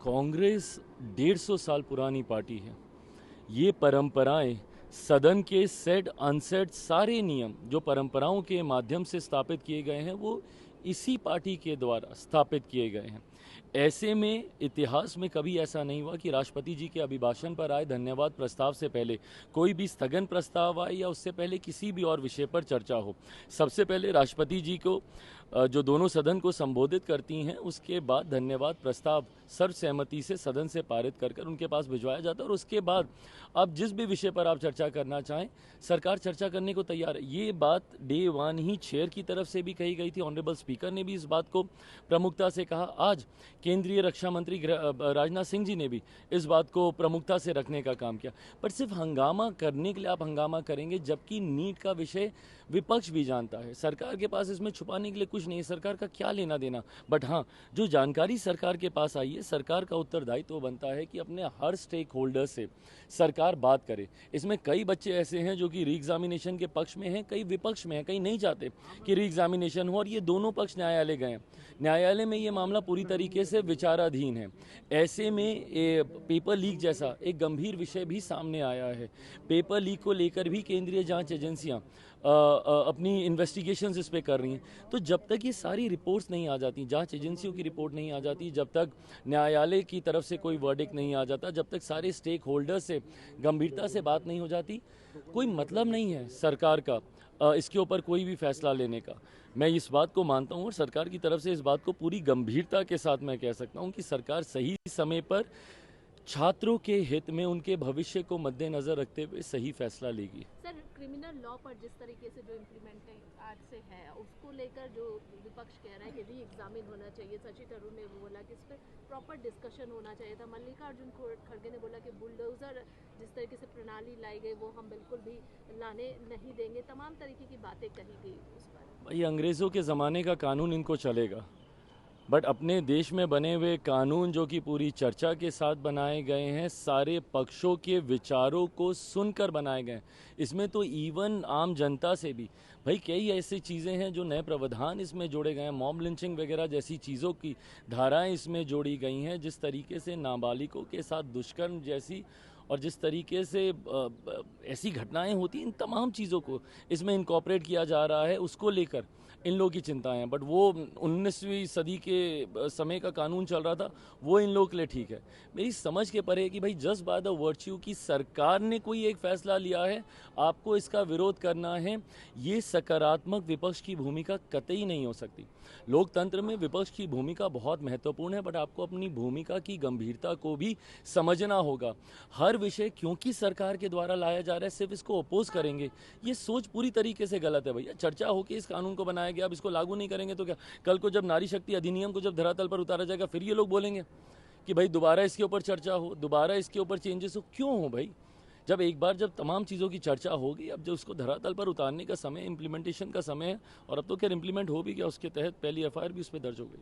कांग्रेस 150 साल पुरानी पार्टी है। ये परंपराएं, सदन के सेट अनसेट सारे नियम जो परंपराओं के माध्यम से स्थापित किए गए हैं वो इसी पार्टी के द्वारा स्थापित किए गए हैं। ऐसे में इतिहास में कभी ऐसा नहीं हुआ कि राष्ट्रपति जी के अभिभाषण पर आए धन्यवाद प्रस्ताव से पहले कोई भी स्थगन प्रस्ताव आए या उससे पहले किसी भी और विषय पर चर्चा हो। सबसे पहले राष्ट्रपति जी को जो दोनों सदन को संबोधित करती हैं उसके बाद धन्यवाद प्रस्ताव सर्वसहमति से सदन से पारित कर उनके पास भिजवाया जाता है और उसके बाद आप जिस भी विषय पर आप चर्चा करना चाहें सरकार चर्चा करने को तैयार है। ये बात डे वन ही चेयर की तरफ से भी कही गई थी। ऑनरेबल स्पीकर ने भी इस बात को प्रमुखता से कहा। आज केंद्रीय रक्षा मंत्री राजनाथ सिंह जी ने भी इस बात को प्रमुखता से रखने का काम किया। पर सिर्फ हंगामा करने के लिए आप हंगामा करेंगे, जबकि नीट का विषय विपक्ष भी जानता है। सरकार के पास इसमें छुपाने के लिए कुछ नहीं है, सरकार का क्या लेना देना। बट हाँ, जो जानकारी सरकार के पास आई है, सरकार का उत्तरदायित्व बनता है कि अपने हर स्टेक होल्डर से सरकार बात करे। इसमें कई बच्चे ऐसे हैं जो कि री एग्जामिनेशन के पक्ष में हैं, कई विपक्ष में हैं, कई नहीं चाहते कि री एग्जामिनेशन हो, और ये दोनों पक्ष न्यायालय गए हैं। न्यायालय में ये मामला पूरी तरीके से विचाराधीन है। ऐसे में पेपर लीक जैसा एक गंभीर विषय भी सामने आया है। पेपर लीक को लेकर भी केंद्रीय जांच एजेंसियां अपनी इन्वेस्टिगेशंस इस पे कर रही हैं। तो जब तक ये सारी रिपोर्ट्स नहीं आ जाती, जांच एजेंसियों की रिपोर्ट नहीं आ जाती, जब तक न्यायालय की तरफ से कोई वर्डिक्ट नहीं आ जाता, जब तक सारे स्टेक होल्डर्स से गंभीरता से बात नहीं हो जाती, कोई मतलब नहीं है सरकार का इसके ऊपर कोई भी फैसला लेने का। मैं इस बात को मानता हूँ और सरकार की तरफ से इस बात को पूरी गंभीरता के साथ मैं कह सकता हूँ कि सरकार सही समय पर छात्रों के हित में उनके भविष्य को मद्देनजर रखते हुए सही फैसला लेगी। सर, क्रिमिनल लॉ पर जिस तरीके से जो इम्प्लीमेंट आज से है उसको लेकर जो विपक्ष कह रहा है कि री एग्जामिन होना चाहिए, शशि थरूर ने बोला कि इस पर प्रॉपर डिस्कशन होना चाहिए था, मल्लिकार्जुन खड़गे ने बोला कि बुलडोजर जिस तरीके से प्रणाली लाई गई वो हम बिल्कुल भी लाने नहीं देंगे, तमाम तरीके की बातें कही गई उस पर। भाई, अंग्रेज़ों के ज़माने का कानून इनको चलेगा, बट अपने देश में बने हुए कानून जो कि पूरी चर्चा के साथ बनाए गए हैं, सारे पक्षों के विचारों को सुनकर बनाए गए हैं। इसमें तो इवन आम जनता से भी भाई कई ऐसी चीज़ें हैं जो नए प्रावधान इसमें जोड़े गए हैं। मॉब लिंचिंग वगैरह जैसी चीज़ों की धाराएं इसमें जोड़ी गई हैं। जिस तरीके से नाबालिगों के साथ दुष्कर्म जैसी और जिस तरीके से ऐसी घटनाएं होती हैं, इन तमाम चीज़ों को इसमें इनकॉर्पोरेट किया जा रहा है, उसको लेकर इन लोगों की चिंताएं हैं। बट वो 19वीं सदी के समय का कानून चल रहा था, वो इन लोगों के लिए ठीक है। मेरी समझ के परे है कि भाई जस्ट बाय द वर्च्यू की सरकार ने कोई एक फैसला लिया है, आपको इसका विरोध करना है, ये सकारात्मक विपक्ष की भूमिका कतई नहीं हो सकती। लोकतंत्र में विपक्ष की भूमिका बहुत महत्वपूर्ण है, बट आपको अपनी भूमिका की गंभीरता को भी समझना होगा। हर विषय क्योंकि सरकार के द्वारा लाया जा रहा है सिर्फ इसको अपोज करेंगे, ये सोच पूरी तरीके से गलत है। भैया, चर्चा होकर इस कानून को बनाया गया, अब इसको लागू नहीं करेंगे तो क्या? कल को जब नारी शक्ति अधिनियम को जब धरातल पर उतारा जाएगा फिर ये लोग बोलेंगे कि भाई दोबारा इसके ऊपर चर्चा हो, दोबारा इसके ऊपर चेंजेस हो। क्यों हो भाई? जब एक बार जब तमाम चीज़ों की चर्चा होगी, अब जो उसको धरातल पर उतारने का समय, इम्प्लीमेंटेशन का समय है, और अब तो खैर इम्प्लीमेंट हो भी गया, उसके तहत पहली एफआईआर भी उस पर दर्ज हो गई।